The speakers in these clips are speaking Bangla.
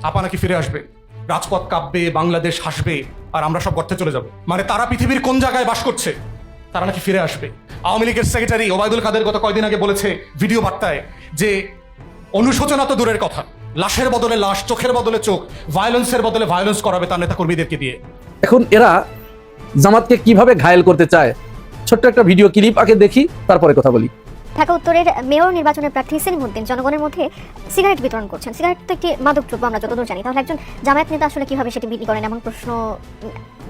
আপা নাকি ফিরে আসবে, রাজপথ কাঁপবে, বাংলাদেশ হাসবে, আর আমরা সব গর্তে চলে যাব। মানে তারা পৃথিবীর কোন জায়গায় বাস করছে, তারা নাকি ফিরে আসবে। আওয়ামী লীগের সেক্রেটারি ওবায়দুল কাদের গত কয়দিন আগে বলেছে ভিডিও বার্তায় যে অনুশোচনা তো দূরের কথা, লাশের বদলে লাশ, চোখের বদলে চোখ, ভায়োলেন্সের বদলে ভায়োলেন্স করাবে তার নেতা কর্মীদেরকে দিয়ে। এখন এরা জামাতকে কিভাবে ঘায়েল করতে চায়, ছোট্ট একটা ভিডিও ক্লিপ আগে দেখি, তারপরে কথা বলি। ঢাকা উত্তরের মেয়র নির্বাচনের প্রার্থী সেলিমউদ্দিন জনগণের মধ্যে সিগারেট বিতরণ করছেন। সিগারেট তো একটি মাদক দ্রব্য, আমরা যতদূর জানি। তাহলে একজন জামায়াত নেতা আসলে কিভাবে সেটি বিক্রি করেন, এমন প্রশ্ন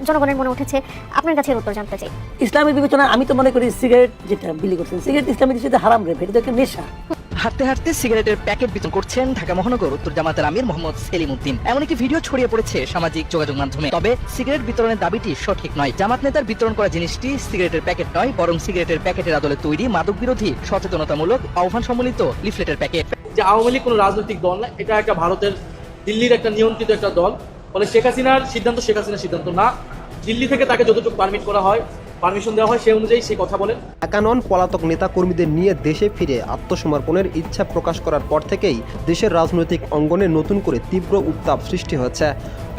জনগণের মনে উঠেছে। আপনার কাছে এর উত্তর জানতে চাই। ইসলামের বিবেচনা আমি তো মনে করি সিগারেট যেটা বিলি করছেন, সিগারেট ইসলামের দৃষ্টিতে হারাম রে, এটা তো একটা নেশা। হাঁটতে হাঁটতে সিগারেটের প্যাকেট বিতরণ করছেন ঢাকা মহানগর উত্তর জামাতের আমির মোহাম্মদ সেলিমউদ্দিন। এমন একটি ভিডিও ছড়িয়ে পড়েছে সামাজিক যোগাযোগ মাধ্যমে। তবে সিগারেট বিতরণের দাবিটি সঠিক নয়। জামাত নেতার বিতরণ করা জিনিসটি সিগারেটের প্যাকেট নয়, বরং সিগারেটের প্যাকেটের আদলে তৈরি মাদক বিরোধী সচেতনতামূলক আহ্বান সম্বলিত লিফলেটের প্যাকেট। যে আওয়ামী লীগ কোনো রাজনৈতিক দল না, এটা একটা ভারতের দিল্লির একটা নিয়ন্ত্রিত একটা দল। ফলে শেখ হাসিনার সিদ্ধান্ত শেখ হাসিনার সিদ্ধান্ত না, দিল্লি থেকে তাকে যতটুকু পারমিশন দেওয়া হয় সেই অনুযায়ী সে কথা বলেন। একানন পলাতক নেতা কর্মীদের নিয়ে দেশে ফিরে আত্মসমর্পণের ইচ্ছা প্রকাশ করার পর থেকেই দেশের রাজনৈতিক অঙ্গনে নতুন করে তীব্র উত্তাপ সৃষ্টি হচ্ছে।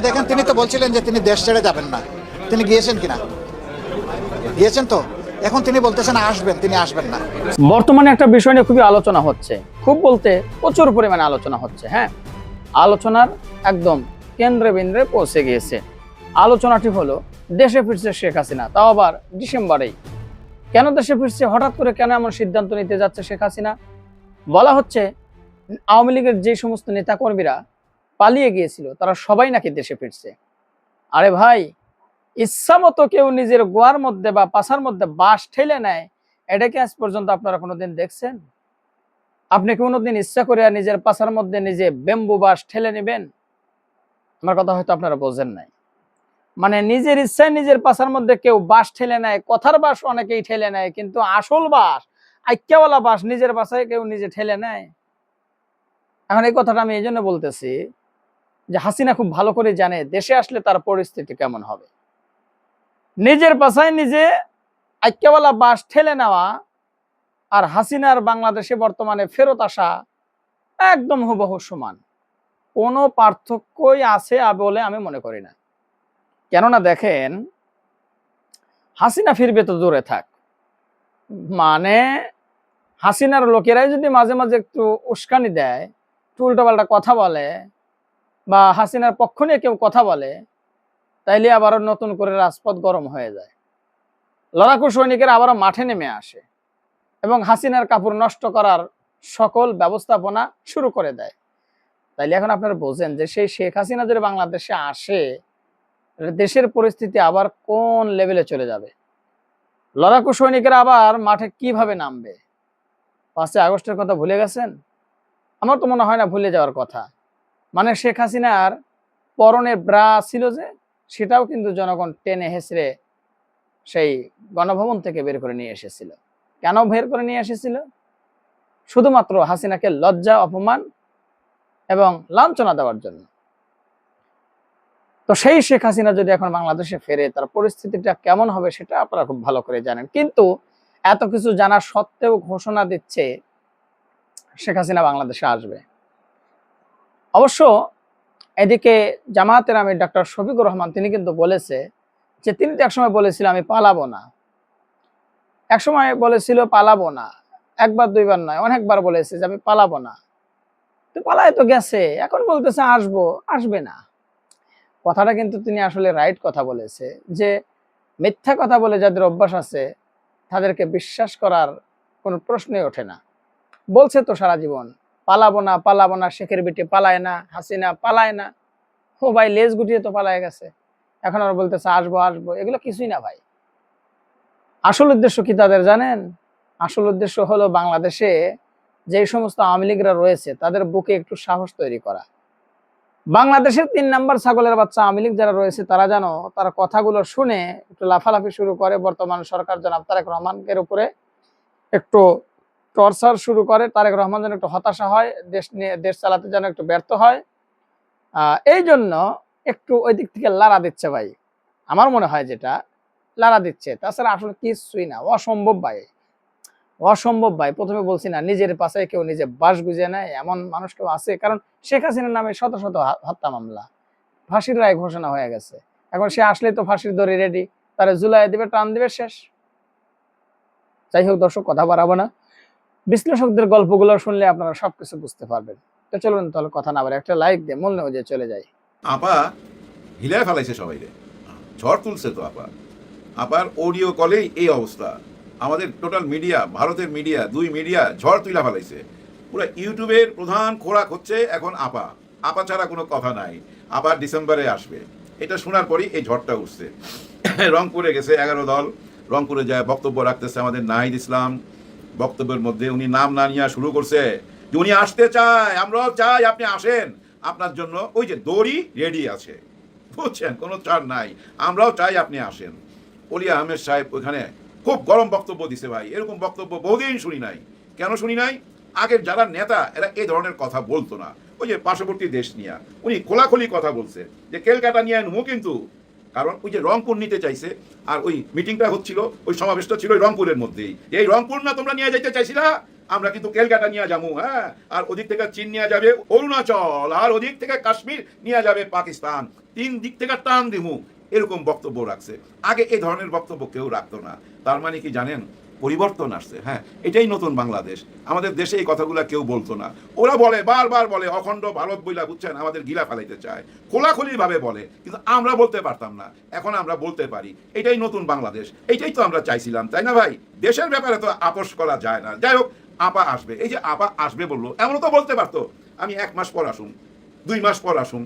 দেখেন, তিনি তো বলছিলেন যে তিনি দেশ ছেড়ে যাবেন না। তিনি গিয়েছেন কিনা? গিয়েছেন তো। এখন তিনি বলতেছেন আসবেন, তিনি আসবেন না। বর্তমানে একটা বিষয় নিয়ে খুবই আলোচনা হচ্ছে, খুব বলতে প্রচুর পরিমাণে আলোচনা হচ্ছে। হ্যাঁ, আলোচনার একদম কেন্দ্রে বিন্দ্রে পৌঁছে গিয়েছে। আলোচনাটি হলো দেশে ফিরছে শেখ হাসিনা, তাও আবার ডিসেম্বরেই। কেন দেশে ফিরছে, হঠাৎ করে কেন এমন সিদ্ধান্ত নিতে যাচ্ছে শেখ হাসিনা? বলা হচ্ছে আওয়ামী লীগের যে সমস্ত নেতাকর্মীরা পালিয়ে গিয়েছিল তারা সবাই নাকি দেশে ফিরছে। আরে ভাই, ইচ্ছা মতো কেউ নিজের গোয়ার মধ্যে বা পাছার মধ্যে বাঁশ ঠেলে নেয়, এটা কি আজ পর্যন্ত আপনারা কোনোদিন দেখছেন? আপনি কোনোদিন ইচ্ছা করে নিজের পাছার মধ্যে নিজে বেম্বু বাঁশ ঠেলে নেবেন? আমার কথা হয়তো আপনারা বোঝেন নাই। মানে নিজের ইচ্ছায় নিজের পাছার মধ্যে কেউ বাঁশ ঠেলে নেয়, কথার বাঁশ অনেকেই ঠেলে নেয়, কিন্তু আসল বাঁশ, আইক্যাওয়ালা বাঁশ নিজের বাসায় কেউ নিজে ঠেলে নেয়? এখন এই কথাটা আমি এই জন্য বলতেছি যে হাসিনা খুব ভালো করে জানে দেশে আসলে তার পরিস্থিতি কেমন হবে। নিজের বাসায় নিজে আইক্যাওয়ালা বাঁশ ঠেলে নেওয়া আর হাসিনার বাংলাদেশে বর্তমানে ফেরত আসা একদম হুবহু সমান, কোনো পার্থক্যই আছে বলে আমি মনে করি না। কেননা দেখেন, হাসিনা ফিরবে তো দূরে থাক, মানে হাসিনার লোকেরাই যদি মাঝে মাঝে একটু উস্কানি দেয়, উল্টোপাল্টা কথা বলে, বা হাসিনার পক্ষ নিয়ে কেউ কথা বলে, তাইলে আবারও নতুন করে রাজপথ গরম হয়ে যায়। লড়াকু সৈনিকেরা আবারও মাঠে নেমে আসে এবং হাসিনার কাপড় নষ্ট করার সকল ব্যবস্থাপনা শুরু করে দেয়। তাইলে এখন আপনারা বোঝেন যে সেই শেখ হাসিনা যদি বাংলাদেশে আসে, দেশের পরিস্থিতি আবার কোন লেভেলে চলে যাবে। লড়াকু সৈনিকেরা আবার মাঠে কিভাবে নামবে? 5 আগস্টের কথা ভুলে গেছেন? আমার তো মনে হয় না ভুলে যাওয়ার কথা। মানে শেখ হাসিনার পরনে ব্রা ছিল যে, সেটাও কিন্তু জনগণ টেনে হেসড়ে সেই গণভবন থেকে বের করে নিয়ে এসেছিল। কেন বের করে নিয়ে এসেছিল? শুধুমাত্র হাসিনাকে লজ্জা, অপমান এবং লাঞ্ছনা দেওয়ার জন্য। তো সেই শেখ হাসিনা যদি এখন বাংলাদেশে ফেরে, তার পরিস্থিতিটা কেমন হবে সেটা আপনারা খুব ভালো করে জানেন। কিন্তু এত কিছু জানা সত্ত্বেও ঘোষণা দিচ্ছে শেখ হাসিনা বাংলাদেশে আসবে। অবশ্য এদিকে জামায়াতের আমির ডক্টর শফিকুর রহমান তিনি কিন্তু বলেছে যে, তিনি তো একসময় বলেছিল আমি পালাবো না, একসময় বলেছিল পালাবো না, একবার দুইবার নয়, অনেকবার বলেছে যে আমি পালাবো না। তো পালায় তো গেছে, এখন বলতেছে আসবো, আসবে না। কথাটা কিন্তু তিনি আসলে রাইট কথা বলেছে, যে মিথ্যা কথা বলে যাদের অভ্যাস আছে তাদেরকে বিশ্বাস করার কোনো প্রশ্নই ওঠে না। বলছে তো সারা জীবন পালাবো না, পালাবো না, শেখের বেটি পালায় না, হাসিনা পালায় না। ও ভাই, লেজ গুটিয়ে তো পালায় গেছে, এখন আর বলতেছে আসবো আসবো। এগুলো কিছুই না ভাই। আসল উদ্দেশ্য কি তাদের জানেন? আসল উদ্দেশ্য হলো বাংলাদেশে যে সমস্ত আওয়ামী লীগরা রয়েছে তাদের বুকে একটু সাহস তৈরি করা। বাংলাদেশের 3 নাম্বার ছাগলের বাচ্চা আওয়ামী লীগ যারা রয়েছে তারা যেন তার কথাগুলো শুনে একটু লাফালাফি শুরু করে, বর্তমান সরকার জনাব তারেক রহমানের উপরে একটু টর্চার শুরু করে, তারেক রহমান যেন একটু হতাশা হয়, দেশ চালাতে যেন একটু ব্যর্থ হয়। এই জন্য একটু ওই দিক থেকে লাড়া দিচ্ছে ভাই, আমার মনে হয় যেটা লাড়া দিচ্ছে। তাছাড়া আসলে কিছুই না, অসম্ভব ভাই। অসম্ভব ভাই। প্রথমে বলছি না, নিজের পাশায় কেউ নিজে বাস গুজিয়ে নেয় এমন মানুষ কেউ আছে? কারণ শেখ হাসিনার নামে শত শত হত্যা মামলা, ফাঁসির রায় ঘোষণা হয়ে গেছে। এখন সে আসলেই তো ফাঁসির দড়ি রেডি, তারা জুলাই দিবে, টান দিবে, শেষ। যাই হোক দর্শক, কথা বাড়াবো না, বিশ্লেষকদের গল্পগুলো শুনলে আপনারা সবকিছু বুঝতে পারবেন। তো চলুন তাহলে কথা না বলে একটা লাইক দিয়ে মূল নিউজে চলে যাই। আপা হিলায় ফেলাইছে সবাইরে, ঝড় তুলছে তো আপা। আপার অডিও কলেই এই অবস্থা। আমাদের টোটাল মিডিয়া, ভারতের মিডিয়া, দুই মিডিয়া ঝড় তুইলা ফেলাইছে। পুরো ইউটিউবের প্রধান খোরাক হচ্ছে এখন আপা। আপা ছাড়া কোনো কথা নাই। আবার ডিসেম্বরে আসবে, এটা শোনার পরই এই ঝড়টা উঠছে। রংপুরে গেছে 11 দল, রংপুরে যায় বক্তব্য রাখতেছে আমাদের নাহিদ ইসলাম। বক্তব্যের মধ্যে উনি নাম না নিয়ে শুরু করছে যে উনি আসতে চায়, আমরাও চাই আপনি আসেন, আপনার জন্য ওই যে দড়ি রেডি আছে, বুঝছেন, কোনো ছাড় নাই, আমরাও চাই আপনি আসেন। অলি আহমেদ সাহেব ওখানে খুব গরম বক্তব্য দিছে ভাই। এরকম বক্তব্য বহুদিন শুনি নাই। কেন শুনি নাই? আগের যারা নেতা এরা এই ধরনের কথা বলতো না। ওই যে পার্শ্ববর্তী দেশ নিয়ে উনি খোলাখুলি কথা বলছে যে কেলকাটা নিয়ে আনবো, কিন্তু কারণ ওই যে রংপুর নিতে চাইছে, আর ওই মিটিংটা হচ্ছিল, ওই সমাবেশটা ছিল ওই রংপুরের মধ্যেই। এই রংপুর না তোমরা নিয়ে যাইতে চাইছিলা, আমরা কিন্তু কেলকাটা নিয়ে যাবো, হ্যাঁ, আর ওদিক থেকে চীন নিয়ে যাবে অরুণাচল, আর ওদিক থেকে কাশ্মীর নিয়ে যাবে পাকিস্তান, 3 দিক থেকে টান দিমু, এরকম বক্তব্য রাখছে। আগে এই ধরনের বক্তব্য কেউ রাখতো না। তার মানে কি জানেন, পরিবর্তন আসছে। হ্যাঁ, এটাই নতুন বাংলাদেশ। আমাদের দেশে এই কথাগুলো কেউ বলতো না। ওরা বলে, বারবার বলে অখণ্ড ভারত বইলা, বুঝছেন, আমাদের গিলা ফেলাইতে চায়, খোলাখুলি ভাবে বলে, কিন্তু আমরা বলতে পারতাম না, এখন আমরা বলতে পারি। এটাই নতুন বাংলাদেশ, এইটাই তো আমরা চাইছিলাম, তাই না ভাই? দেশের ব্যাপারে তো আপোষ করা যায় না। যাই হোক, আপা আসবে, এই যে আপা আসবে বললো, এমনও তো বলতে পারতো আমি 1 মাস পর আসুন, 2 মাস পর আসুন,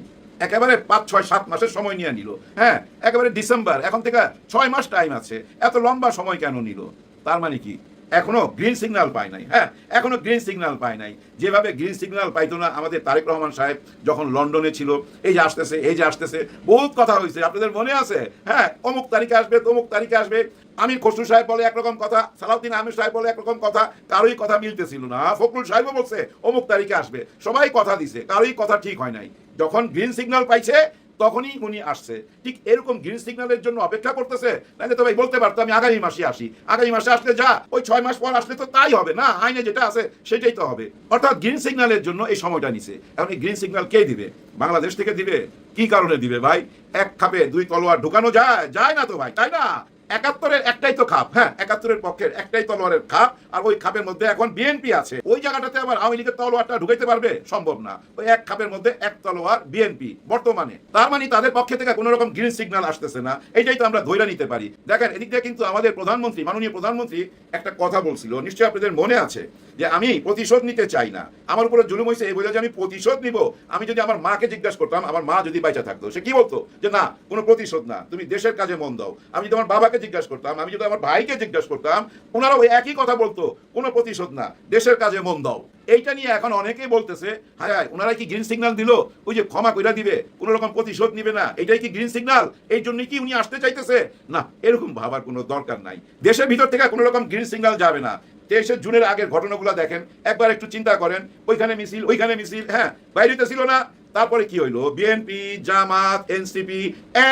একেবারে 5, 6, 7 মাসের সময় নিয়ে নিল। হ্যাঁ, একেবারে ডিসেম্বর, এখন থেকে 6 মাস টাইম আছে, এত লম্বা সময় কেন নিল? তার মানে কি এখনো গ্রিন সিগন্যাল পায় নাই? হ্যাঁ, এখনো গ্রিন সিগন্যাল পায় নাই। যেভাবে গ্রিন সিগন্যাল পাইতো না আমাদের তারেক রহমান সাহেব যখন লন্ডনে ছিল, এই যে আসতেছে, এই যে আসতেছে, বহুত কথা হয়েছে, আপনাদের মনে আছে? হ্যাঁ, অমুক তারিখে আসবে, তমুক তারিখে আসবে। আমির খসরু সাহেব বলে একরকম কথা, সালাউদ্দিন আহমেদ সাহেব বলে একরকম কথা, কারোই কথা মিলতেছিল না। ফখরুল সাহেবও বলছে অমুক তারিখে আসবে, সবাই কথা দিছে, কারোই কথা ঠিক হয় নাই। যখন গ্রিন সিগন্যাল পাইছে তখনই উনি আসছে। ঠিক এরকম গ্রিন সিগন্যালের জন্য অপেক্ষা করতেছে। নাহলে তো ভাই বলতে পারতো আমি আগামী মাসে আসি, আগামী মাসে আসলে যা, ওই 6 মাস পর আসলে তো তাই হবে না, আইনে যেটা আছে সেটাই তো হবে। অর্থাৎ গ্রিন সিগন্যালের জন্য এই সময়টা নিছে। এখন এই গ্রিন সিগন্যাল কে দিবে? বাংলাদেশ থেকে দিবে? কি কারণে দিবে ভাই? এক খাপে 2 তলোয়ার ঢুকানো যায়? যায় না তো ভাই, তাই না? 71-এর একটাই তো খাপ, হ্যাঁ, 71-এর পক্ষের একটাই তলোয়ারের খাপ, আর ওই খাপের মধ্যে এখন বিএনপি আছে। ওই জায়গাটাতে আবার আওয়ামী লীগের তলোয়ারটা ঢুকাইতে পারবে? সম্ভব না। ওই এক খাপের মধ্যে এক তলোয়ার বিএনপি বর্তমানে। তার মানে তাদের পক্ষে থেকে কোনো রকম গ্রিন সিগন্যাল আসতেছে না, এইটাই তো আমরা ধৈর্য নিতে পারি। দেখেন, এদিক দিয়ে কিন্তু আমাদের প্রধানমন্ত্রী, মাননীয় প্রধানমন্ত্রী একটা কথা বলছিল, নিশ্চয়ই আপনাদের মনে আছে, যে আমি প্রতিশোধ নিতে চাই না, আমার উপরে জুলুম হয়েছে, এই বলে যে আমি প্রতিশোধ নিব। আমি যদি আমার মাকে জিজ্ঞাসা করতাম, আমার মা যদি বাইচা থাকতো, সে কি বলতো? যে না, কোনো প্রতিশোধ না, তুমি দেশের কাজে মন দাও। আমি যদি আমার বাবাকে জিজ্ঞাসা করতাম, আমি যদি আমার ভাইকে জিজ্ঞাসা করতাম, ওনারা ওই একই কথা বলতো, কোনো প্রতিশোধ না, দেশের কাজে মন দাও। এইটা নিয়ে এখন অনেকেই বলতেছে, হায় হায়, ওনারা কি গ্রিন সিগন্যাল দিল? ওই যে ক্ষমা কইরা দিবে, কোনো রকম প্রতিশোধ নিবে না, এটাই কি গ্রিন সিগন্যাল? এই জন্যই কি উনি আসতে চাইতেছে? না, এরকম ভাবার কোনো দরকার নাই। দেশের ভিতর থেকে কোনো রকম গ্রিন সিগন্যাল যাবে না। 23 জুনের আগের ঘটনাগুলো দেখেন, একবার একটু চিন্তা করেন, ওইখানে মিছিল, ওইখানে মিছিল, হ্যাঁ, বাইরেতে ছিল না। তারপরে কি হইলো? বিএনপি, জামাত, এনসিপি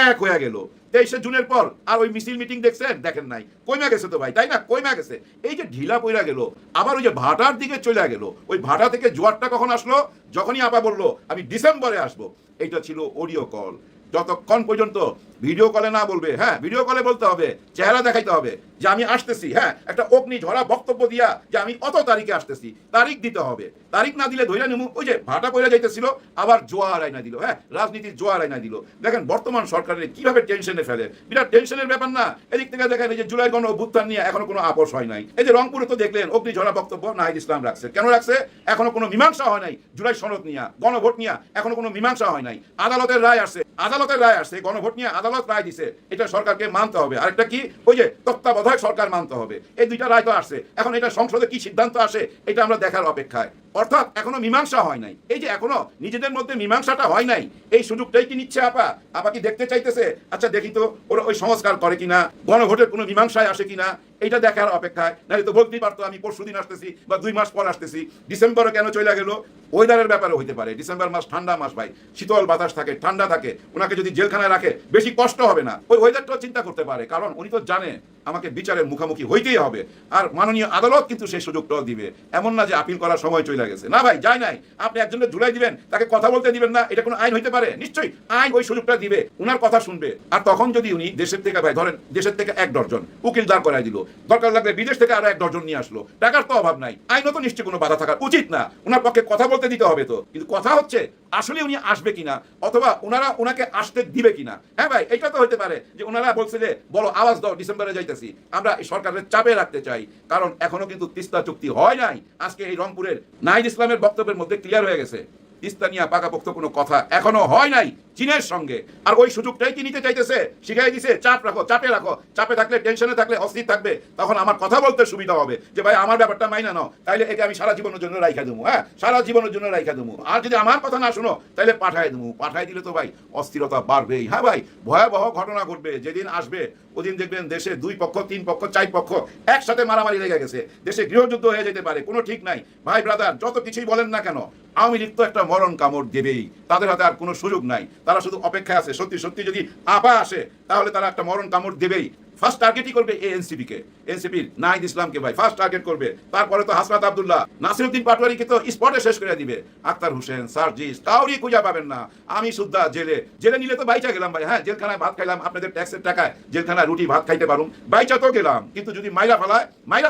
এক হয়ে গেল। 23 জুনের পর আর ওই মিছিল মিটিং দেখছেন? দেখেন নাই। কইমা গেছে তো ভাই, তাই না? কইমা গেছে। এই যে ঢিলা পইরা গেল, আবার ওই যে ভাটার দিকে চলে গেল। ওই ভাটা থেকে জোয়ারটা কখন আসলো? যখনই আপা বললো আমি ডিসেম্বরে আসবো। এইটা ছিল অডিও কল। যতক্ষণ পর্যন্ত ভিডিও কলে না বলবে, হ্যাঁ, ভিডিও কলে বলতে হবে, চেহারা দেখাইতে হবে যে আমি আসতেছি, হ্যাঁ, একটা অগ্নি ঝরা বক্তব্য দিয়া যে আমি অত তারিখে আসতেছি, তারিখ দিতে হবে। তারিখ না দিলে ধৈর্য নিমু। ওই যে ভাটা পড়ে যাইতেছিল, আবার জোয়ার আইনা দিল, হ্যাঁ, রাজনীতির জোয়ার আইনা দিল। দেখেন বর্তমান সরকারের কিভাবে টেনশনে ফেলে, বিরাট টেনশনের ব্যাপার না? এদিক থেকে দেখেন, এই যে জুলাই গণ অভ্যুত্থান নিয়ে এখনো কোনো আপোষ হয় নাই। এই যে রংপুরে তো দেখলেন অগ্নি ঝরা বক্তব্য নাহিদ ইসলাম রাখছে। কেন রাখছে? এখনো কোনো মীমাংসা হয় নাই। জুলাই সনদ নিয়ে, গণভোট নিয়ে এখনো কোনো মীমাংসা হয় নাই। আদালতের রায় আসছে, আদালতের রায় আসছে, গণভোট নিয়ে আদালত রায় দিছে, এটা সরকারকে মানতে হবে। আরেকটা কি? ওই যে তত্ত্বাবধায়ক সরকার মানতে হবে। এই দুইটা রায় তো আসছে। এখন এটা সংসদে কি সিদ্ধান্ত আসে, এটা আমরা দেখার অপেক্ষায়। অর্থাৎ এখনো মীমাংসা হয় নাই। এই যে এখনো নিজেদের মধ্যে মীমাংসাটা হয় নাই, এই সুযোগটাই কি নিচ্ছে আপা? আপা কি দেখতে চাইতেছে, আচ্ছা দেখি তো ওরা ওই সংস্কার করে কিনা, গণভোটের কোনো মীমাংসায় আসে কিনা, এটা দেখার অপেক্ষায়। নাহলে তো বলতেই পারতো আমি পরশুদিন আসতেছি বা 2 মাস পর আসতেছি। ডিসেম্বরে কেন চলে গেল? ওয়েদারের ব্যাপারে হইতে পারে। ডিসেম্বর মাস ঠান্ডা মাস ভাই, শীতল বাতাস থাকে, ঠান্ডা থাকে, ওনাকে ওনাকে যদি জেলখানায় রাখে বেশি কষ্ট হবে না, ওই ওয়েদারটাও চিন্তা করতে পারে, কারণ উনি তো জানে আমাকে বিচারের মুখোমুখি হইতেই হবে। আর মাননীয় আদালত কিন্তু সেই সুযোগটাও দিবে, এমন না যে আপিল করার সময় চলে গেছে। না ভাই, যায় নাই। আপনি একজনের ঝুলাই দিবেন, তাকে কথা বলতে দিবেন না, এটা কোনো আইন হইতে পারে? নিশ্চয়ই আইন ওই সুযোগটা দিবে, উনার কথা শুনবে। আর তখন যদি উনি দেশের থেকে, ভাই ধরেন দেশের থেকে 1 ডজন উকিল দাঁড় করাই দিল, দরকার লাগলে বিদেশ থেকে আরো 1 ডজন নিয়ে আসলো, টাকার তো অভাব নাই, আইনও তো নিশ্চয়ই কোনো বাধা থাকা উচিত না, উনার পক্ষে কথা বলতে দিতে হবে তো। কিন্তু কথা হচ্ছে আসলে উনি আসবে কিনা, অথবা ওনারা ওনাকে আসতে দিবে কিনা। হ্যাঁ ভাই, এটা তো হইতে পারে যে ওনারা বলছে যে বড় আওয়াজ দাও, ডিসেম্বরে যাইতেছি, আমরা সরকারের চাপে রাখতে চাই, কারণ এখনো কিন্তু তিস্তা চুক্তি হয় নাই। আজকে এই রংপুরের নাহিদ ইসলামের বক্তব্যের মধ্যে ক্লিয়ার হয়ে গেছে, তিস্তা নিয়ে পাকাপোক্ত কোনো কথা এখনো হয় নাই চীনের সঙ্গে। আর ওই সুযোগটাই কি নিতে চাইতেছে? শিখাই দিছে চাপ রাখো, চাপে রাখো, চাপে থাকলে, টেনশনে থাকলে, অস্থির থাকবে, তখন আমার কথা বলতে সুবিধা হবে যে ভাই আমার ব্যাপারটা মাইনা নাও, তাইলে একে আমি সারা জীবনের জন্য রাইখা দেবো। হ্যাঁ, সারা জীবনের জন্য রাইখা দেবো। আর যদি আমার কথা না শুনো তাইলে পাঠাই দেবো। পাঠাই দিলে তো ভাই অস্থিরতা বাড়বেই। হ্যাঁ ভাই, ভয়াবহ ঘটনা ঘটবে। যেদিন আসবে ওদিন দেখবেন দেশে 2 পক্ষ, 3 পক্ষ, 4 পক্ষ একসাথে মারামারি লেগে গেছে, দেশে গৃহযুদ্ধ হয়ে যেতে পারে, কোনো ঠিক নাই। ভাই ব্রাদার, যত কিছুই বলেন না কেন, আওয়ামী লীগ তো একটা মরণ কামড় দেবেই, তাদের হাতে আর কোনো সুযোগ নাই। তারা শুধু অপেক্ষায় আছে, সত্যি সত্যি যদি আপা আসে তাহলে তারা একটা মরণ কামড় দেবেই। ফার্স্ট টার্গেটই করবে এনসিপি কে, এনসিপির নাহিদ ইসলামকে ভাই ফার্স্ট টার্গেট করবে। তারপরে তো হাসনাত আব্দুল্লাহ, নাসিরউদ্দিন পাটোয়ারিকে তো স্পটে শেষ করে দিবে। আক্তার হোসেন, সার্জিস, কাউরি খুঁজা পাবেন না। আমি সুদ্ধা জেলে নিলে তো বাইচা গেলাম ভাই। হ্যাঁ, জেলখানায় ভাত খাইলাম, আপনাদের ট্যাক্সের টাকায় জেলখানায় রুটি ভাত খাইতে পারুম, বাইচা তো গেলাম। কিন্তু যদি মাইরা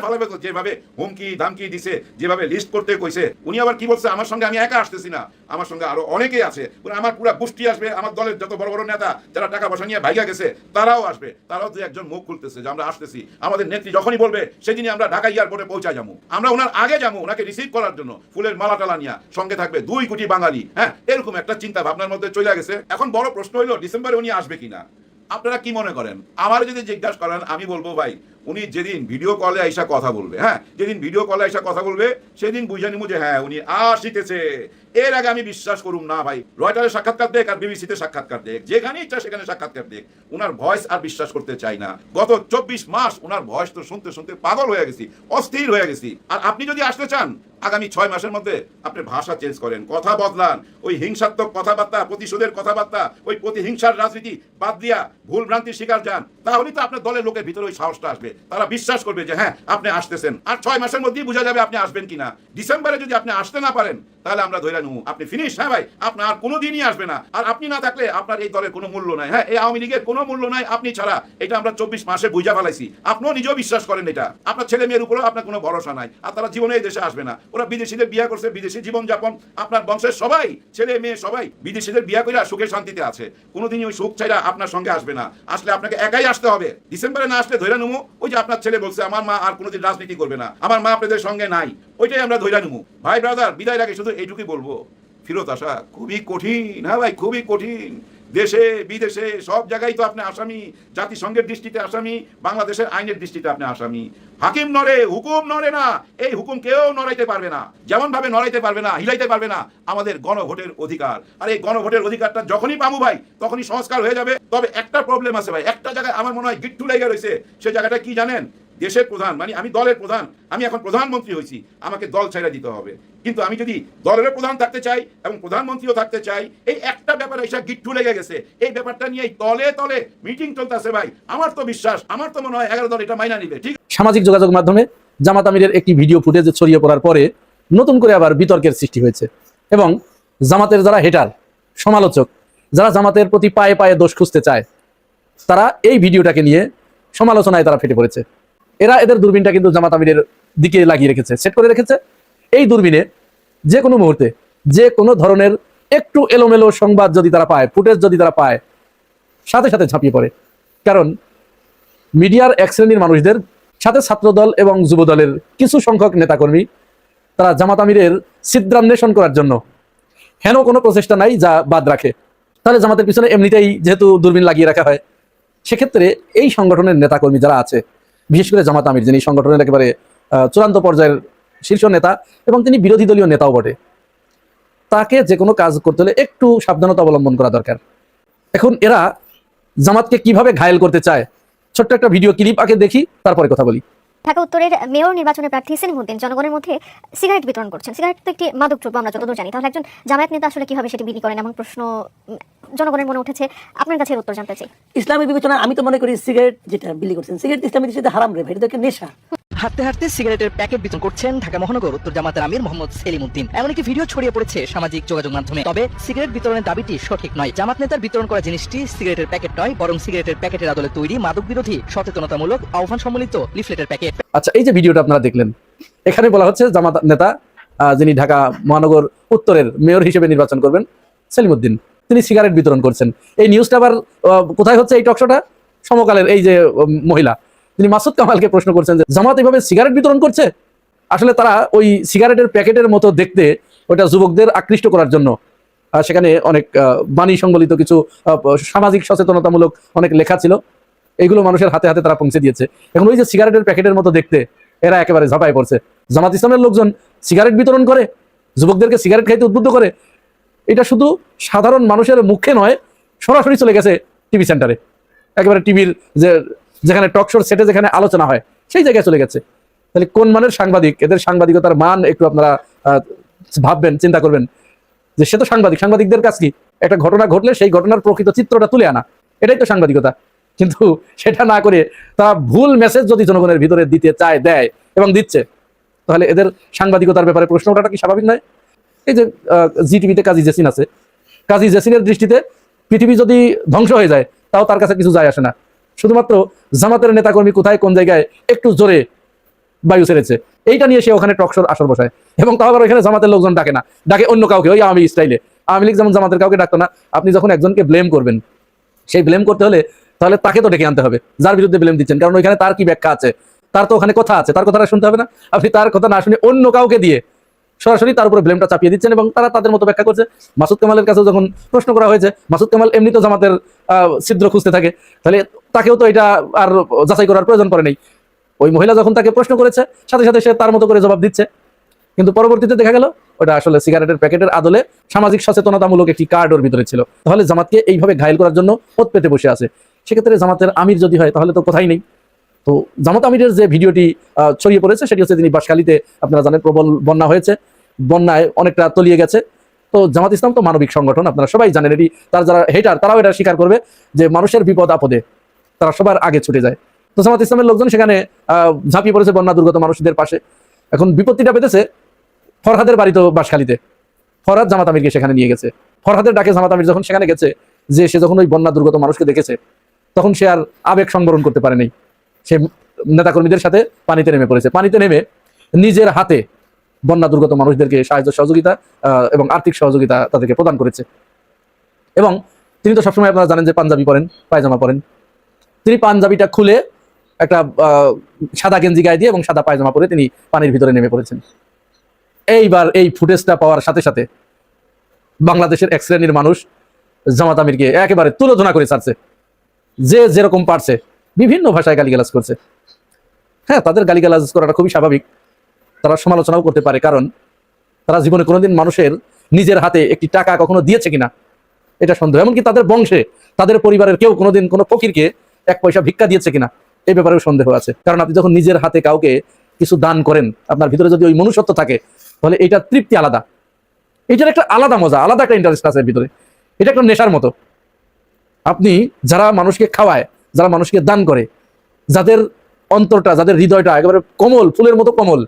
ফালাবে তো, যেভাবে হুমকি ধামকি দিছে, যেভাবে লিস্ট করতে কইছে, উনি আবার কি বলছে, আমার সঙ্গে আমি একা আসতেছি না, আমার সঙ্গে আরো অনেকেই আছে, আমার পুরো গোষ্ঠী আসবে, আমার দলের যত বড় বড় নেতা যারা টাকা পয়সা নিয়ে ভাইগা গেছে তারাও আসবে। তারাও তো একজন মুখ খুলতেছে যে আমরা আসতেছি, আমাদের নেত্রী যখনই বলবে সেদিনই আমরা ঢাকা এয়ারপোর্টে পৌঁছায় যাবো, আমরা ওনার আগে যাবো ওনাকে রিসিভ করার জন্য, ফুলের মালা টালা নিয়ে, সঙ্গে থাকবে 2 কোটি বাঙালি। হ্যাঁ, এরকম একটা চিন্তা ভাবনার মধ্যে চলে গেছে। এখন বড় প্রশ্ন হইলো ডিসেম্বরে উনি আসবে কিনা। আপনারা কি মনে করেন? আমার যদি জিজ্ঞাসা করেন, আমি বলবো ভাই উনি যেদিন ভিডিও কলে আইসা কথা বলবে, হ্যাঁ যেদিন ভিডিও কলে আইসা কথা বলবে সেদিন বুঝে নিবো যে হ্যাঁ উনি আসিতেছে। এর আগে আমি বিশ্বাস করুম না ভাই। রয়টারের সাক্ষাৎকার দেখ আর বিবিসিতে সাক্ষাৎকার দেখ, যেখানে ইচ্ছা সেখানে সাক্ষাৎকার দেখ, উনার ভয়েস আর বিশ্বাস করতে চাই না। গত 24 মাস উনার ভয়েস তো শুনতে শুনতে পাগল হয়ে গেছি, অস্থির হয়ে গেছি। আর আপনি যদি আসতে চান আগামী 6 মাসের মধ্যে আপনি ভাষা চেঞ্জ করেন, কথা বদলান, ওই হিংসাত্মক কথাবার্তা, প্রতিশোধের কথাবার্তা, ওই প্রতিহিংসার রাজনীতি বাদ দিয়া ভুল ভ্রান্তির শিকার যান, তাহলেই তো আপনার দলের লোকের ভিতরে ওই সাহসটা আসবে, তারা বিশ্বাস করবে যে হ্যাঁ আপনি আসতেছেন। আর 6 মাসের মধ্যেই বোঝা যাবে আপনি আসবেন কিনা। ডিসেম্বরে যদি আপনি আসতে না পারেন তাহলে আমরা ধরে নেব আপনি ফিনিশ। হ্যাঁ ভাই, আপনার কোনো দিনই আসবে না। আর আপনি না থাকলে আপনার এই দলের কোনো মূল্য নাই। হ্যাঁ, এই আওয়ামী লীগের কোনো মূল্য নাই আপনি ছাড়া। এটা আমরা 24 মাসে বুঝা ফেলাইছি, আপনিও নিজেও বিশ্বাস করেন এটা। আপনার ছেলে মেয়ের উপরেও আপনার কোনো ভরসা নাই, আর তারা জীবনে এই দেশে আসবে না। ওরা বিদেশিদের বিয়ে করছে, বিদেশি জীবনযাপন, আপনার বংশের সবাই ছেলে মেয়ে সবাই বিদেশিদের বিয়ে করে সুখে শান্তিতে আছে। কোনোদিনই ওই সুখ চাইরা আপনার সঙ্গে আসবে না। আসলে আপনাকে একাই আসতে হবে। ডিসেম্বরে না আসলে ধরে নেবো ওই যে আপনার ছেলে বলছে আমার মা আর কোনোদিন রাজনীতি করবে না, আমার মা আপনাদের সঙ্গে নাই, ওইটাই আমরা ধরে নেবো। ভাই ব্রাদার, বিদায় আগে শুধু এইটুকুই বলবো, ফেরত আসা খুবই কঠিন। হ্যাঁ ভাই, খুবই কঠিন। দেশে বিদেশে সব জায়গায় তো আপনি আসামি, জাতিসংঘের দৃষ্টিতে আসামি, বাংলাদেশের আইনের দৃষ্টিতে আপনি আসামি। হাকিম নড়ে, হুকুম নড়ে না। এই হুকুম কেউ নড়াইতে পারবে না, যেমন ভাবে নড়াইতে পারবে না, হিলাইতে পারবে না আমাদের গণভোটের অধিকার। আর এই গণভোটের অধিকারটা যখনই পাবো ভাই তখনই সংস্কার হয়ে যাবে। তবে একটা প্রবলেম আছে ভাই, একটা জায়গায় আমার মনে হয় গিট্টু লেগে রয়েছে। সে জায়গাটা কি জানেন? দেশের প্রধান মানে আমি দলের প্রধান, আমি এখন প্রধানমন্ত্রী হয়েছি, আমাকে দল ছেড়ে দিতে হবে। কিন্তু আমি যদি দলের প্রধান থাকতে চাই এবং প্রধানমন্ত্রীও থাকতে চাই, এই একটা ব্যাপারে এসে গিট্টু লেগে গেছে। এই ব্যাপারটা নিয়ে তলে তলে মিটিং চলতেছে ভাই। আমার তো বিশ্বাস, আমার তো মনে হয় 11 দল এটা মাইনা নিবে। ঠিক, সামাজিক যোগাযোগ মাধ্যমে জামাত আমিরের একটি ভিডিও ফুটেজ ছড়িয়ে পড়ার পরে নতুন করে আবার বিতর্কের সৃষ্টি হয়েছে এবং জামাতের যারা হেটার, সমালোচক, যারা জামাতের প্রতি পায়ে পায়ে দোষ খুঁজতে চায়, তারা এই ভিডিওটাকে নিয়ে সমালোচনায় তারা ফেটে পড়েছে। এরা এদের দূরবীনটা কিন্তু জামাত আমিরের দিকে লাগিয়ে রেখেছে, সেট করে রেখেছে। এই দূরবীনে যে কোনো মুহূর্তে যে কোনো ধরনের একটু এলোমেলো সংবাদ যদি তারা পায়, ফুটেজ যদি তারা পায়, সাথে সাথে ঝাঁপিয়ে পড়ে। কারণ মিডিয়ার এক শ্রেণীর মানুষদের সাথে ছাত্রদল এবং যুবদলের কিছু সংখ্যক নেতাকর্মী তারা জামাত আমিরের ছিদ্রান্বেষণ করার জন্য হেন কোনো প্রচেষ্টা নাই যা বাদ রাখে। তাহলে জামাতের পিছনে এমনিতেই যেহেতু দূরবীন লাগিয়ে রাখা হয়, সেক্ষেত্রে এই সংগঠনের নেতাকর্মী যারা আছে, বিশেষ করে জামাত আমির যিনি সংগঠনের একেবারে চূড়ান্ত পর্যায়ের শীর্ষ নেতা এবং তিনি বিরোধী দলীয় নেতাও বটে, তাকে যে কোনো কাজ করতে হলে একটু সাবধানতা অবলম্বন করা দরকার। এখন এরা জামাতকে কিভাবে ঘায়েল করতে চায়, ছোট্ট একটা ভিডিও ক্লিপ আগে দেখি, তারপরে কথা বলি। ঢাকা উত্তরের মেয়র নির্বাচনের প্রার্থী সেলিমউদ্দিন জনগণের মধ্যে সিগারেট বিতরণ করছেন। সিগারেট তো একটি মাদক দ্রব্য আমরা যতদূর জানি, তাহলে একজন জামায়াত নেতা আসলে কিভাবে সেটি বিক্রি করেন এমন প্রশ্ন জনগণের মনে উঠেছে, আপনার কাছে এর উত্তর জানতে চাই। ইসলামের বিবেচনা আমি তো মনে করি সিগারেট যেটা বিলি করছেন, সিগারেট ইসলামী দেশে হারাম রে ভাই, এটা তো একটা নেশা। হাঁটতে হাঁটতে সিগারেটের প্যাকেট বিতরণ করছেন ঢাকা মহানগর উত্তর জামাতের আমির মোহাম্মদ সেলিম উদ্দিন। এমন একটি ভিডিও ছড়িয়ে পড়েছে সামাজিক যোগাযোগ মাধ্যমে। তবে সিগারেট বিতরণের দাবিটি সঠিক নয়। জামাত নেতার বিতরণ করা জিনিসটি সিগারেটের প্যাকেট নয়, বরং সিগারেটের প্যাকেটের আদলে তৈরি মাদক বিরোধী সচেতনতামূলক আহ্বান সম্বলিত লিফলেটের প্যাকেট। আচ্ছা, এই যে ভিডিওটা আপনারা দেখলেন, এখানে বলা হচ্ছে জামাত নেতা যিনি ঢাকা মহানগর উত্তরের মেয়র হিসেবে নির্বাচন করবেন, সেলিম উদ্দিন, তিনি সিগারেট বিতরণ করছেন। এই নিউজটা আবার কোথায় হচ্ছে? এই টকশোটা সমকালের এই যে মহিলা, তিনি মাসুদ কামালকে প্রশ্ন করছেন যে জামাত এইভাবে সিগারেট বিতরণ করছে। আসলে তারা ওই সিগারেটের প্যাকেটের মতো দেখতে ওইটা যুবকদের আকৃষ্ট করার জন্য সেখানে অনেক বাণী সংবলিত কিছু সামাজিক সচেতনতামূলক অনেক লেখা ছিল, এইগুলো মানুষের হাতে হাতে তারা পৌঁছে দিয়েছে। এখন ওই যে সিগারেটের প্যাকেটের মতো দেখতে এরা একেবারে ঝাঁপায় পড়ছে। জামাত ইসলামের লোকজন সিগারেট বিতরণ করে, যুবকদেরকে সিগারেট খাইতে উদ্বুদ্ধ করে। এটা শুধু সাধারণ মানুষের মুখে নয়, সরাসরি চলে গেছে টিভি সেন্টারে, একেবারে টিভির যেখানে টকশোর সেটে যেখানে আলোচনা হয় সেই জায়গায় চলে গেছে। তাহলে কোন মানের সাংবাদিক, এদের সাংবাদিকতার মান একটু আপনারা ভাববেন, চিন্তা করবেন যে সে তো সাংবাদিক, সাংবাদিকদের কাজ কি? একটা ঘটনা ঘটলে সেই ঘটনার প্রকৃত চিত্রটা তুলে আনা, এটাই তো সাংবাদিকতা। কিন্তু সেটা না করে তারা ভুল মেসেজ যদি জনগণের ভিতরে দিতে চায়, দেয় এবং দিচ্ছে, তাহলে এদের সাংবাদিকতার ব্যাপারে প্রশ্ন ওঠাটা কি স্বাভাবিক নয়? এই যে জি টিভিতে কাজী জেসিন আছে, কাজী জেসিনের দৃষ্টিতে পৃথিবী যদি ধ্বংস হয়ে যায় তাও তার কাছে কিছু যায় আসে না। শুধুমাত্র জামাতের নেতাকর্মী কোথায় কোন জায়গায় একটু জোরে বায়ু ছেড়েছে, এইটা নিয়ে সে ওখানে টকশোর আসর বসায়। এবং তাও আবার ওইখানে জামাতের লোকজন ডাকে না, ডাকে অন্য কাউকে, ওই আওয়ামী স্টাইলে। আওয়ামী লীগ যেমন জামাতের কাউকে ডাকতো না। আপনি যখন একজনকে ব্লেম করবেন, সেই ব্লেম করতে হলে তাহলে তাকে তো ডেকে আনতে হবে যার বিরুদ্ধে ব্লেম দিচ্ছেন, কারণ ওইখানে তার কি ব্যাখ্যা আছে, তার তো ওখানে কথা আছে, তার কথাটা শুনতে হবে না? আপনি তার কথা না শুনে অন্য কাউকে দিয়ে সরাসরি তার উপরে ব্লেমটা চাপিয়ে দিচ্ছেন এবং তারা তাদের মতো ব্যাখ্যা করছে। মাসুদ কামালের কাছে যখন প্রশ্ন করা হয়েছে, মাসুদ কামাল এমনি তো জামাতের ছিদ্র খুঁজতে থাকে, তাহলে তাকেও তো এটা আর যাচাই করার প্রয়োজন পড়ে নেই। ওই মহিলা যখন তাকে প্রশ্ন করেছে, সাথে সাথে সে তার মতো করে জবাব দিচ্ছে। কিন্তু পরবর্তীতে দেখা গেল ওটা আসলে সিগারেটের প্যাকেটের আদলে সামাজিক সচেতনতামূলক একটি কার্ড ওর ভিতরে ছিল। তাহলে জামাতকে এইভাবে ঘায়েল করার জন্য ওত পেতে বসে আছে। সেক্ষেত্রে জামাতের আমির যদি হয় তাহলে তো কথাই নেই। তো জামাত আমিরের যে ভিডিওটি ছড়িয়ে পড়েছে সেটি হচ্ছে তিনি বাঁশখালীতে, আপনারা জানেন, প্রবল বন্যা হয়েছে, বন্যায় অনেকটা তলিয়ে গেছে। তো জামাত ইসলাম তো মানবিক সংগঠন, আপনারা সবাই জানেন। এটি তার যারা হেটার তারাও এটা স্বীকার করবে যে মানুষের বিপদ আপদে তারা সবার আগে ছুটে যায়। তো জামাত ইসলামের লোকজন সেখানে ঝাঁপিয়ে পড়েছে বন্যা দুর্গত মানুষদের পাশে। এখন বিপত্তিটা পেতেছে ফরহাদের বাড়ি তো বাঁশখালীতে, ফরহাদ জামাত আমিরকে সেখানে নিয়ে গেছে। ফরহাদের ডাকে জামাত আমির যখন সেখানে গেছে, যে সে যখন ওই বন্যা দুর্গত মানুষকে দেখেছে, তখন সে আর আবেগ সংবরণ করতে পারে নাই। সে নেতাকর্মীদের সাথে পানিতে নেমে পড়েছে। পানিতে নেমে নিজের হাতে বন্যা দুর্গত মানুষদেরকে সাহায্য সহযোগিতা এবং আর্থিক সহযোগিতা তাদেরকে প্রদান করেছে। এবং তিনি তো সবসময় আপনারা জানেন যে পাঞ্জাবি পরেন, পায়জামা পরেন। তিনি পাঞ্জাবিটা খুলে একটা সাদা গেঞ্জি গায়ে দিয়ে এবং সাদা পায়জামা পরে তিনি পানির ভিতরে নেমে পড়েছেন। এইবার এই ফুটেজটা পাওয়ার সাথে সাথে বাংলাদেশের এক শ্রেণীর মানুষ জামাত আমিরকে একেবারে তুলোধনা করে ছাড়ছে। যে যেরকম পারছে বিভিন্ন ভাষায় গালিগালাজ করছে। হ্যাঁ, তাদের গালিগালাজ করাটা খুবই স্বাভাবিক, তারা সমালোচনাও করতে পারে, কারণ তারা জীবনে কোনোদিন মানুষের নিজের হাতে একটি টাকা কখনো দিয়েছে কিনা এটা সন্দেহ। এমনকি তাদের বংশে, তাদের পরিবারের কেউ কোনোদিন কোনো ফকিরকে 1 পয়সা ভিক্ষা দিয়েছে কিনা এই ব্যাপারেও সন্দেহ আছে। কারণ আপনি যখন নিজের হাতে কাউকে কিছু দান করেন, আপনার ভিতরে যদি ওই মনুষ্যত্ব থাকে, তাহলে এইটার তৃপ্তি আলাদা, এইটার একটা আলাদা মজা, আলাদা একটা ইন্টারেস্ট আছে ভিতরে। এটা একটা নেশার মতো। আপনি যারা মানুষকে খাওয়ায়, যারা মানুষকে দান করে, যাদের অন্তরটা, যাদের হৃদয়টা একেবারে কোমল, ফুলের মতো কোমল,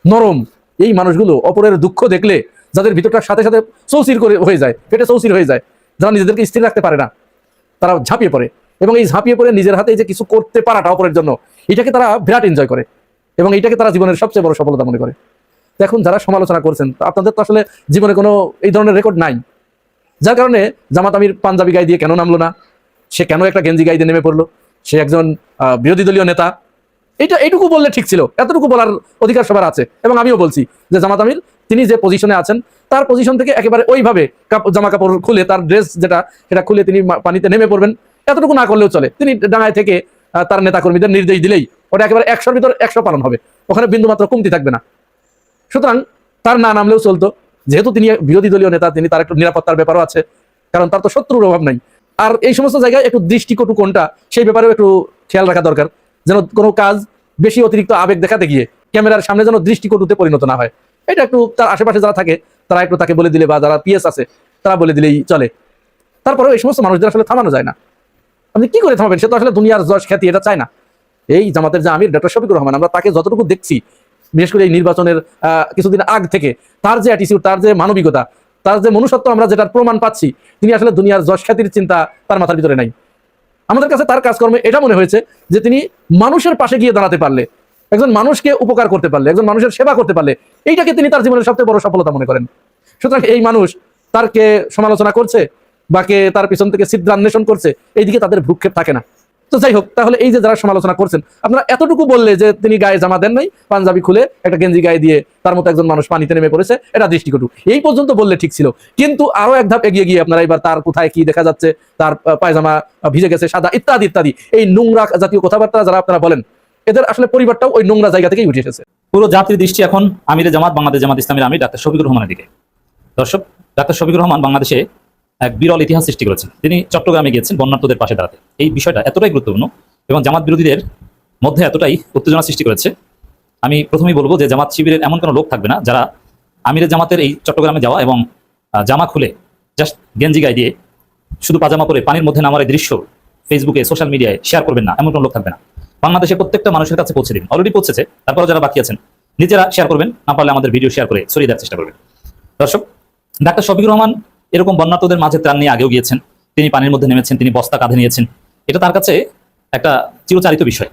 নরম, এই মানুষগুলো অপরের দুঃখ দেখলে যাদের ভিতরটার সাথে সাথে চৌচির করে হয়ে যায়, পেটে চৌচির হয়ে যায়, যারা নিজেদেরকে স্থির রাখতে পারে না, তারা ঝাঁপিয়ে পড়ে। এবং এই ঝাঁপিয়ে পড়ে নিজের হাতে যে কিছু করতে পারাটা অপরের জন্য, এটাকে তারা বিরাট এনজয় করে এবং এইটাকে তারা জীবনের সবচেয়ে বড় সফলতা মনে করে। এখন যারা সমালোচনা করছেন, আপনাদের তো আসলে জীবনে কোনো এই ধরনের রেকর্ড নাই। যার কারণে জামাত আমির পাঞ্জাবি গায়ে দিয়ে কেন নামলো না, সে কেন একটা গেঞ্জি গায়ে দিয়ে নেমে পড়লো, সে একজন বিরোধী দলীয় নেতা, এইটুকু বললে ঠিক ছিল। এতটুকু বলার অধিকার সবার আছে। এবং আমিও বলছি যে জামাত আমির তিনি যে পজিশনে আছেন, তার পজিশন থেকে একেবারে ওইভাবে জামা কাপড় খুলে, তার ড্রেস যেটা সেটা খুলে তিনি পানিতে নেমে পড়বেন, এতটুকু না করলেও চলে। তিনি ডাঙায় থেকে তার নেতাকর্মীদের নির্দেশ দিলেই ওটা একেবারে 100-র ভিতর 100 পালন হবে, ওখানে বিন্দুমাত্র কমতি থাকবে না। সুতরাং তার না নামলেও চলতো, যেহেতু তিনি বিরোধী দলীয় নেতা, তিনি তার একটু নিরাপত্তার ব্যাপারও আছে, কারণ তার তো শত্রুর অভাব নাই। আর এই সমস্ত জায়গায় একটু দৃষ্টিকটু কোনটা, সেই ব্যাপারেও একটু খেয়াল রাখা দরকার, যেন কোনো কাজ বেশি অতিরিক্ত আবেগ দেখাতে গিয়ে ক্যামেরার সামনে যেন দৃষ্টিকটুতে পরিণত না হয়। এটা একটু তার আশেপাশে যারা থাকে তারা একটু তাকে বলে দিলে, বা যারা পিএস আছে তারা বলে দিলেই চলে। তারপরেও এই সমস্ত মানুষদের আসলে থামানো যায় না। আপনি কি করে থামাবেন? সে তো আসলে দুনিয়ার যশ খ্যাতি এটা চায় না। এই জামাতের যে আমির ডক্টর শফিকুর রহমান, আমরা তাকে যতটুকু দেখছি, বিশেষ করে এই নির্বাচনের কিছুদিন আগ থেকে, তার যে অ্যাটিটিউড, তার যে মানবিকতা, তার যে মনুষ্যত্ব আমরা যেটার প্রমাণ পাচ্ছি, তিনি আসলে দুনিয়ার যশ খ্যাতির চিন্তা তার মাথার ভিতরে নাই। আমাদের কাছে তার কাজকর্মে এটা মনে হয়েছে যে তিনি মানুষের পাশে গিয়ে দাঁড়াতে পারলে, একজন মানুষকে উপকার করতে পারলে, একজন মানুষের সেবা করতে পারলে, এইটাকে তিনি তার জীবনের সবচেয়ে বড় সফলতা মনে করেন। সুতরাং এই মানুষ তার কে সমালোচনা করছে বা কে তার পিছন থেকে ছিদ্রান্বেষণ করছে, এইদিকে তাদের ভ্রুক্ষেপ থাকে না। তো যাই হোক, তাহলে এই যে যারা সমালোচনা করছেন, আপনারা এতটুকু বললে যে তিনি গায়ে জামা দেন নাই, পাঞ্জাবি খুলে একটা গেঞ্জি গায়ে দিয়ে তার মতো একজন মানুষ পানিতে নেমে পড়েছে, এটা দৃষ্টিকটু, এই পর্যন্ত বললে ঠিক ছিল। কিন্তু আরো এক ধাপ এগিয়ে গিয়ে আপনারা এবার তার কোথায় কি দেখা যাচ্ছে, তার পায়জামা ভিজে গেছে সাদা, ইত্যাদি ইত্যাদি, এই নোংরা জাতীয় কথাবার্তা যারা আপনারা বলেন, এদের আসলে পরিবারটাও ওই নোংরা জায়গা থেকেই উঠে এসেছে। পুরো জাতির দৃষ্টি এখন আমিরে জামাত, বাংলাদেশ জামাত ইসলামীর আমির ডাক্তার শফিকুর রহমানের দিকে। দর্শক, ডাক্তার শফিকুর রহমান বাংলাদেশে এক বিরল ইতিহাস সৃষ্টি করেছেন। তিনি চট্টগ্রামে গিয়েছেন বন্যার্তদের পাশে দাঁড়াতে। এই বিষয়টা এতটাই গুরুত্বপূর্ণ এবং জামাত বিরোধীদের মধ্যে এতটাই উত্তেজনা সৃষ্টি করেছে, আমি প্রথমেই বলবো যে জামাত শিবিরের এমন কোনো লোক থাকবে না যারা আমিরে জামাতের এই চট্টগ্রামে যাওয়া এবং জামা খুলে জাস্ট গেঞ্জি গায়ে দিয়ে শুধু পাজামা পরে পানির মধ্যে নামার এই দৃশ্য ফেসবুকে, সোশ্যাল মিডিয়ায় শেয়ার করবেন না, এমন কোনো লোক থাকবে না। বাংলাদেশের প্রত্যেকটা মানুষের কাছে পৌঁছে দিন, অলরেডি পৌঁছেছে, তারপরে যারা বাকি আছেন নিজেরা শেয়ার করবেন, না পারলে আমাদের ভিডিও শেয়ার করে ছড়িয়ে দেওয়ার চেষ্টা করবেন। দর্শক, ডাক্তার শফিকুর রহমান এরকম বন্যার্তদের মাঝে ত্রাণ নিয়ে আগেও গিয়েছেন, তিনি পানির মধ্যে নেমেছেন, তিনি বস্তা কাঁধে নিয়েছেন। এটা তার কাছে একটা চিরচারিত বিষয়।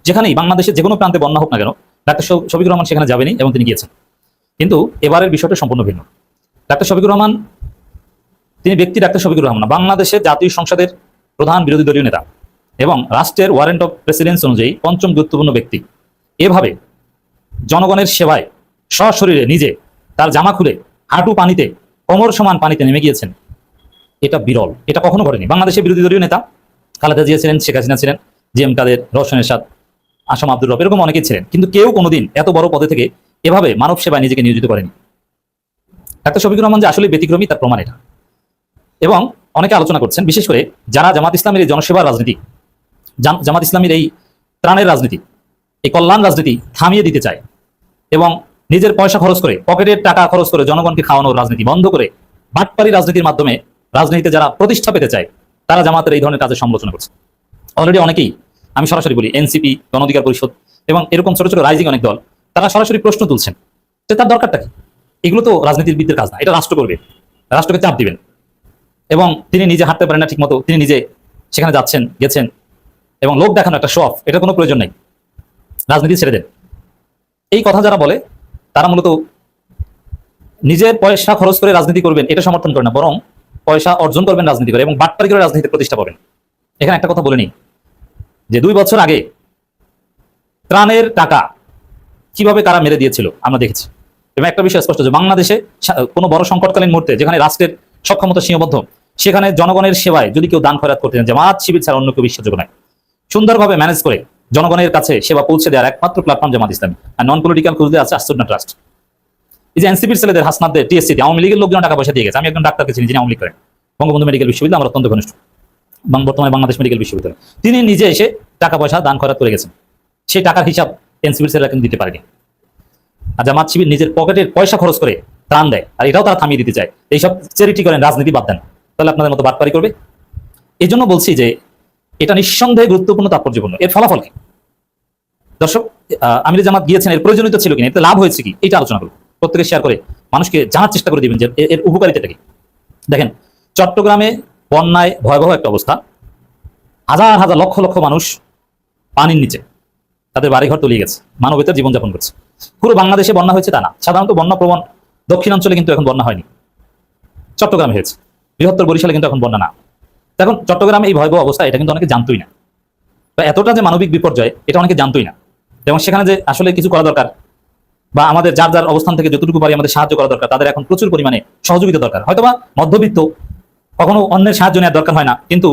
যেখানেই বাংলাদেশের যে কোনো প্রান্তে বন্যা হোক না কেন, ডাক্তার শফিকুর রহমান সেখানে যাবেনই এবং তিনি গিয়েছেন। কিন্তু এবারের বিষয়টা সম্পূর্ণ ভিন্ন। ডাক্তার শফিকুর রহমান, তিনি ব্যক্তি ডাক্তার শফিকুর রহমান বাংলাদেশের জাতীয় সংসদের প্রধান বিরোধী দলীয় নেতা এবং রাষ্ট্রের ওয়ারেন্ট অফ প্রেসিডেন্স অনুযায়ী পঞ্চম গুরুত্বপূর্ণ ব্যক্তি। এভাবে জনগণের সেবায় সশরীরে নিজে তার জামা খুলে হাঁটু পানিতে, কোমর সমান পানিতে নেমে গিয়েছেন, এটা বিরল, এটা কখনো ঘটেনি। বাংলাদেশের বিরোধী দলীয় নেতা খালেদা জিয়া ছিলেন, শেখ হাসিনা ছিলেন, জিএম কাদের, রওশন এরশাদ, আসম আব্দুর রব, এরকম অনেকেই ছিলেন, কিন্তু কেউ কোনোদিন এত বড় পদে থেকে এভাবে মানব সেবায় নিজেকে নিয়োজিত করেনি। ডাক্তার শফিকুর রহমান যে আসলে ব্যতিক্রমী তার প্রমাণ এটা। এবং অনেকে আলোচনা করছেন, বিশেষ করে যারা জামাত ইসলামের এই জনসেবার রাজনীতি, জামাত ইসলামের এই ত্রাণের রাজনীতি, এই কল্যাণ রাজনীতি থামিয়ে দিতে চায় এবং নিজের পয়সা খরচ করে, পকেটের টাকা খরচ করে জনগণকে খাওয়ানোর রাজনীতি বন্ধ করে বাটপারি রাজনীতির মাধ্যমে রাজনীতিতে যারা প্রতিষ্ঠা পেতে চায়, তারা জামাতের এই ধরনের কাজের সমালোচনা করছে। অলরেডি অনেকেই, আমি সরাসরি বলি, এনসিপি, গণ অধিকার পরিষদ এবং এরকম ছোট ছোট রাইজিং অনেক দল, তারা সরাসরি প্রশ্ন তুলছেন যে তার দরকারটা কি? এগুলো তো রাজনীতিবিদদের কাজ না, এটা রাষ্ট্র করবে, রাষ্ট্রকে চাপ দিবেন। এবং তিনি নিজে হাঁটতে পারেন না ঠিক মতো, তিনি নিজে সেখানে যাচ্ছেন, গেছেন, এবং লোক দেখানো একটা শো অফ, এটা কোনো প্রয়োজন নেই, রাজনীতি ছেড়ে দেন। এই কথা যারা বলে তারা মূলত নিজের পয়সা খরচ করে রাজনীতি করবেন এটা সমর্থন করে না, বরং পয়সা অর্জন করবেন রাজনীতি করে এবং বাটপারি করে রাজনীতির প্রতিষ্ঠা পাবেন। এখানে একটা কথা বলে নিই যে 2 বছর আগে ত্রাণের টাকা কিভাবে কারা মেরে দিয়েছিল আমরা দেখেছি। এবং একটা বিষয় স্পষ্ট যে বাংলাদেশে কোনো বড় সংকটকালীন মুহূর্তে যেখানে রাষ্ট্রের সক্ষমতা সীমাবদ্ধ, সেখানে জনগণের সেবায় যদি কেউ দান খয়রাত করতে চান, জামাত শিবির ছাড়া অন্য কেউ বিশ্বাসযোগ্য নয়। সুন্দরভাবে ম্যানেজ করে জনগণের কাছে সেবা পৌঁছে দেওয়ার একমাত্র প্ল্যাটফর্ম জামাত ইসলামী। আর নন পলিটিক্যাল খুঁজতে আছে আসুন্না ট্রাস্ট। এই যে এনসিপির ছেলেদের, হাসনাদের, টিএসসিতে আওয়ামী লীগের লোকজন টাকা পয়সা দিয়ে গেছে। আমি একজন ডাক্তারকে চিনি যিনি আওয়ামী লীগ করেন, বঙ্গবন্ধু মেডিকেল বিশ্ববিদ্যালয়, আমার অত্যন্ত ঘনিষ্ঠ, বর্তমানে বাংলাদেশ মেডিকেল বিশ্ববিদ্যালয়। তিনি নিজে এসে টাকা পয়সা দান খয়রাত করে গেছেন, সেই টাকার হিসাব এনসিপির ছেলেরা কিন্তু দিতে পারেনি। আর জামাত শিবির নিজের পকেটের পয়সা খরচ করে ত্রাণ দেয়, আর এটাও তারা থামিয়ে দিতে চায়। এইসব চ্যারিটি করেন, রাজনীতি বাদ দেন, তাহলে আপনাদের মতো বাটপারি করবে। এই জন্য বলছি যে এটা নিঃসন্দেহে গুরুত্বপূর্ণ, তাৎপর্যপূর্ণ। এর ফলাফল কি? দর্শক, আমিরে জামাত গিয়েছেন, এর প্রয়োজনীয়তা ছিল কিনা, এতে লাভ হয়েছে কি, এটা আলোচনা করবো। প্রত্যেকে শেয়ার করে মানুষকে জানার চেষ্টা করে দিবেন যে এর উপকারিতাটা কি। দেখেন, চট্টগ্রামে বন্যায় ভয়াবহ একটা অবস্থা, হাজার হাজার লক্ষ লক্ষ মানুষ পানির নিচে, তাদের বাড়িঘর তলিয়ে গেছে, মানবতার জীবনযাপন করছে। পুরো বাংলাদেশে বন্যা হয়েছে তা না, সাধারণত বন্যা প্রবণ দক্ষিণাঞ্চলে কিন্তু এখন বন্যা হয়নি, চট্টগ্রামে হয়েছে। বৃহত্তর বরিশালে কিন্তু এখন বন্যা না। এখন চট্টগ্রামে এই ভয়াবহ অবস্থা, এটা কিন্তু অনেকে জানতোই না, বা এতটা যে মানবিক বিপর্যয় এটা অনেকে জানতোই না। এবং সেখানে যে আসলে কিছু করা দরকার, বা আমাদের যার যার অবস্থান থেকে যতটুকু পারি আমাদের সাহায্য করা দরকার, তাদের এখন প্রচুর পরিমাণে সহযোগিতা দরকার। হয়তোবা মধ্যবিত্ত, কখনো অন্যের সাহায্য নেওয়ার দরকার হয় না, কিন্তু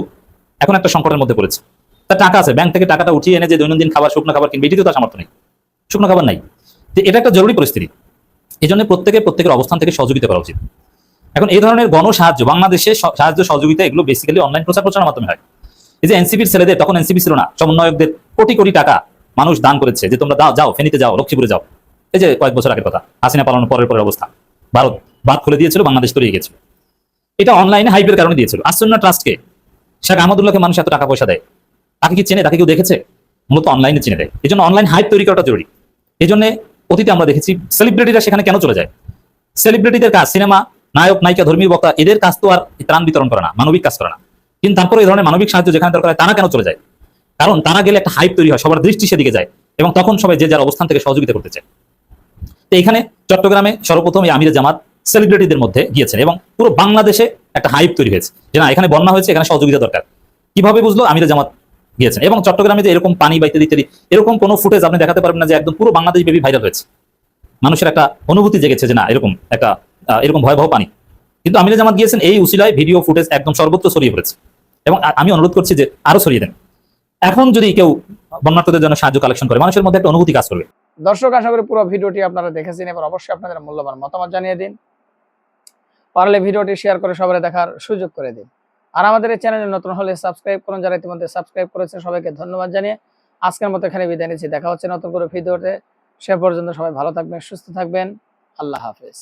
এখন একটা সংকটের মধ্যে পড়েছে। তার টাকা আছে, ব্যাংক থেকে টাকাটা উঠিয়ে এনে যে দৈনন্দিন খাবার, শুকনো খাবার কিনবে, এটিতেও তার সামর্থ্য নেই, শুকনো খাবার নাই। তো এটা একটা জরুরি পরিস্থিতি। এই জন্য প্রত্যেকের অবস্থান থেকে সহযোগিতা করা উচিত। এখন এই ধরনের গণ সাহায্য, বাংলাদেশে সাহায্য সহযোগিতা, এগুলো বেসিক্যালি অনলাইন প্রচারের মাধ্যমে হয়। এই যে এনসিপির ছেলেদের, তখন এনসিপি ছিল না, সমন্বয়কদের কোটি কোটি টাকা মানুষ দান করেছে যে তোমরা যাও, ফেনীতে যাও, লক্ষ্মীপুরে যাও। এই যে কয়েক বছর আগের কথা, হাসিনা পালানোর পরের অবস্থা, ভারত বাঁধ খুলে দিয়েছিল, বাংলাদেশ তলিয়ে গেছিল। এটা অনলাইনে হাইপের কারণে দিয়েছিল। আসন্না ট্রাস্টকে, শেখ আহমদুল্লাহকে মানুষ এত টাকা পয়সা দেয়, তাকে কি চেনে? তাকে কেউ দেখেছে? মূলত অনলাইনে চিনে দেয়। এই জন্য অনলাইন হাইপ তৈরি করাটা জরুরি। এই জন্য অতীতে আমরা দেখেছি সেলিব্রিটিরা সেখানে কেন চলে যায়। সেলিব্রিটিদের কাজ সিনেমা, নায়ক নায়িকা, ধর্মীয় বক্তা, এদের কাজ তো আর ত্রাণ বিতরণ করা না, মানবিক কাজ করা না। কিন্তু তারপরে এই ধরনের মানবিক সাহায্য যেখানে দরকার হয় তারা কেন চলে যায়? কারণ তারা গেলে একটা হাইপ তৈরি হয়, সবার দৃষ্টি সেদিকে যায়, এবং তখন সবাই যে যার অবস্থান থেকে সহযোগিতা করতে চায়। তো এখানে চট্টগ্রামে সর্বপ্রথম এই আমিরে জামাত সেলিব্রিটিদের মধ্যে গিয়েছেন এবং পুরো বাংলাদেশে একটা হাইপ তৈরি হয়েছে যে না, এখানে বন্যা হয়েছে, এখানে সহযোগিতা দরকার। কিভাবে বুঝলো? আমিরে জামাত গিয়েছেন। এবং চট্টগ্রামে যে এরকম পানি বা ইত্যাদি ইত্যাদি এরকম কোনো ফুটেজ আপনি দেখাতে পারবেন না যে একদম পুরো বাংলাদেশ ব্যাপী ভাইরাল হয়েছে। মানুষের একটা অনুভূতি জেগেছে যে না, এরকম একটা এরকম ভয়াবহ পানি। কিন্তু আমিরে জামাত গিয়েছেন, এই উসিলায় ভিডিও ফুটেজ একদম সর্বত্র ছড়িয়ে পড়েছে। এবং আমি অনুরোধ করছি যে আরো ছড়িয়ে দেন। এখন যদি কেউ বন্যার্থদের জন্য সাহায্য কালেকশন করে, মানুষের মধ্যে একটা অনুভূতি কাজ করবে। দর্শক, আশা করি পুরো ভিডিওটি আপনারা দেখেছেন। এবার অবশ্যই আপনাদের মূল্যবান মতামত জানিয়ে দিন, পারলে ভিডিওটি শেয়ার করে সবাই দেখার সুযোগ করে দিন। আর আমাদের এই চ্যানেলে নতুন হলে সাবস্ক্রাইব করুন, যারা ইতিমধ্যে সাবস্ক্রাইব করেছে সবাইকে ধন্যবাদ জানিয়ে আজকের মতো এখানে বিদায় নিচ্ছি। দেখা হচ্ছে নতুন করে ভিডিওতে। সে পর্যন্ত সবাই ভালো থাকবেন, সুস্থ থাকবেন। আল্লাহ হাফেজ।